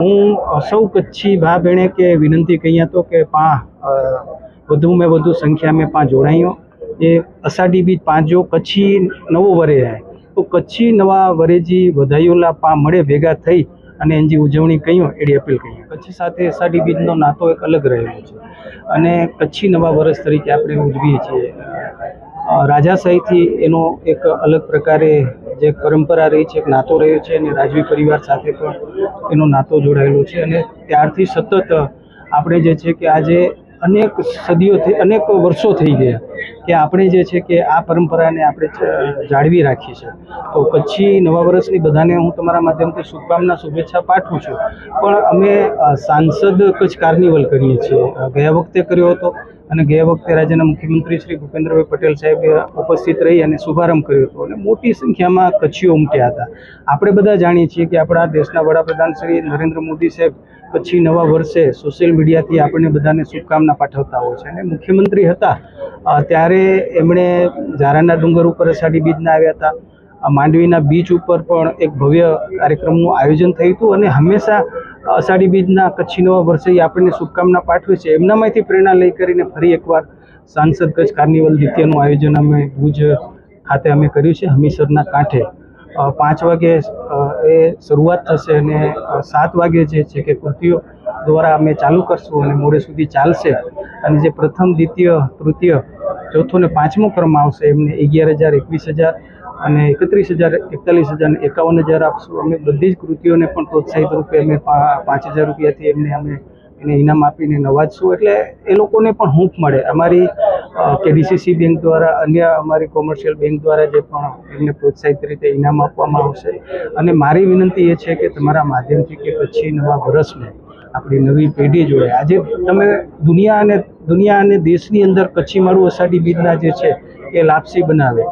હું સૌ કચ્છી ભા બહેને કે વિનંતી કહી તો કે વધુમાં વધુ संख्या में जोड़ाइयो ये अषाढ़ी बीज जो कच्छी नवो वरे है तो कच्छी नवा वरेजी वधायोला मळे भेगा थई અને એની ઉજવણી કહીઓ એડી અપીલ કરીએ। કચ્છી સાથે અષાઢી બીજનો નાતો એક અલગ રહેલો છે અને કચ્છી નવા વર્ષ તરીકે આપણે ઉજવીએ છીએ। રાજાશાહીથી એનો એક અલગ પ્રકારે જે પરંપરા રહી છે, એક નાતો રહ્યો છે અને રાજવી પરિવાર સાથે પણ એનો નાતો જોડાયેલો છે અને ત્યારથી સતત આપણે જે છે કે આજે અનેક સદીઓથી અનેક વર્ષો થઈ ગયા કે આપણે જે છે કે આ પરંપરાને આપણે જાળવી રાખી છે। તો કચ્છી નવા વર્ષની બધાને હું તમારા માધ્યમથી શુભકામના શુભેચ્છા પાઠવું છું। પણ અમે સાંસદ કચ્છ કાર્નિવલ કરીએ છીએ, ગયા વખતે કર્યો હતો અને ગયા વખતે રાજ્યના મુખ્યમંત્રી શ્રી ભૂપેન્દ્રભાઈ પટેલ સાહેબે ઉપસ્થિત રહી અને શુભારંભ કર્યો હતો અને મોટી સંખ્યામાં કચ્છીઓ ઉમટ્યા હતા। આપણે બધા જાણીએ છીએ કે આપણા દેશના વડાપ્રધાન શ્રી નરેન્દ્ર મોદી સાહેબ કચ્છી નવા વર્ષે સોશિયલ મીડિયાથી આપણને બધાને શુભકામના પાઠવતા હોય છે અને મુખ્યમંત્રી હતા ત્યારે એમણે ઝારાના ડુંગર ઉપર અષાઢી બીજના આવ્યા હતા, માંડવીના બીચ ઉપર પણ એક ભવ્ય કાર્યક્રમનું આયોજન થયું હતું અને હંમેશા અષાઢી બીજના કચ્છી નવા વર્ષે આપણને શુભકામના પાઠવે છે। એમનામાંથી પ્રેરણા લઈ કરીને ફરી એકવાર સાંસદ કચ્છ કાર્નિવલ દ્વિતીયનું આયોજન અમે ભુજ ખાતે અમે કર્યું છે, હમીસરના કાંઠે। 5 વાગે એ શરૂઆત થશે અને 7 વાગે જે છે કે કૃતિઓ દ્વારા અમે ચાલુ કરશું અને મોડે સુધી ચાલશે અને જે પ્રથમ દ્વિતીય તૃતીય ચોથો ને પાંચમો ક્રમ આવશે એમને 11,000, 21,000 અને 31,000, 41,000 અને 51,000 આપશું। અમે બધી જ કૃતિઓને પણ પ્રોત્સાહિત રૂપે અમે 5,000 રૂપિયાથી એને ઇનામ આપીને નવાજશું એટલે એ લોકોને પણ હૂંફ મળે। અમારી KDCC બેંક દ્વારા, અન્ય અમારી કોમર્શિયલ બેંક દ્વારા જે પણ એમને પ્રોત્સાહિત રીતે ઇનામ આપવામાં આવશે અને મારી વિનંતી એ છે કે તમારા માધ્યમથી કે કચ્છી નવા વર્ષને આપણી નવી પેઢી જોડે આજે તમે દુનિયા અને દેશની અંદર કચ્છી માળું અષાઢી બીજના જે છે એ લાપસી બનાવે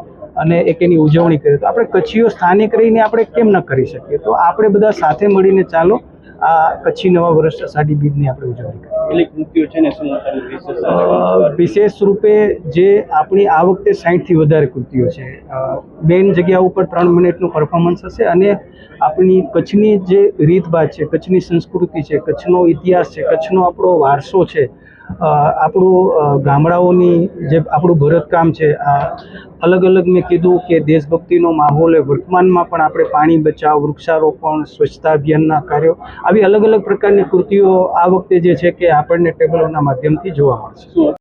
અને એક એની ઉજવણી કરે તો આપણે કચ્છીઓ સ્થાનિક રહીને આપણે કેમ ન કરી શકીએ? તો આપણે બધા સાથે મળીને ચાલો આ કચ્છી નવા વર્ષ અષાઢી બીજની આપણે ઉજવણી કરીએ। કૃતિઓ છે ને વિશેષ રૂપે જે આપણી આ વખતે 60થી વધારે કૃતિઓ છે। બેન જગ્યા ઉપર 3 મિનિટનું પરફોર્મન્સ હશે અને આપણી કચ્છની જે રીતભાત છે, કચ્છની સંસ્કૃતિ છે, કચ્છનો ઇતિહાસ છે, કચ્છનો આપણો વારસો છે, આપણું ગામડાઓની જે આપણું ભરતકામ છે, અલગ અલગ મેં કીધું કે દેશભક્તિનો માહોલ વર્તમાનમાં પણ આપણે પાણી બચાવ, વૃક્ષારોપણ, સ્વચ્છતા અભિયાનના કાર્યો આવી અલગ અલગ પ્રકારની કૃતિઓ આ વખતે જે છે કે આપણને ટેબલોના માધ્યમથી જોવા મળશે।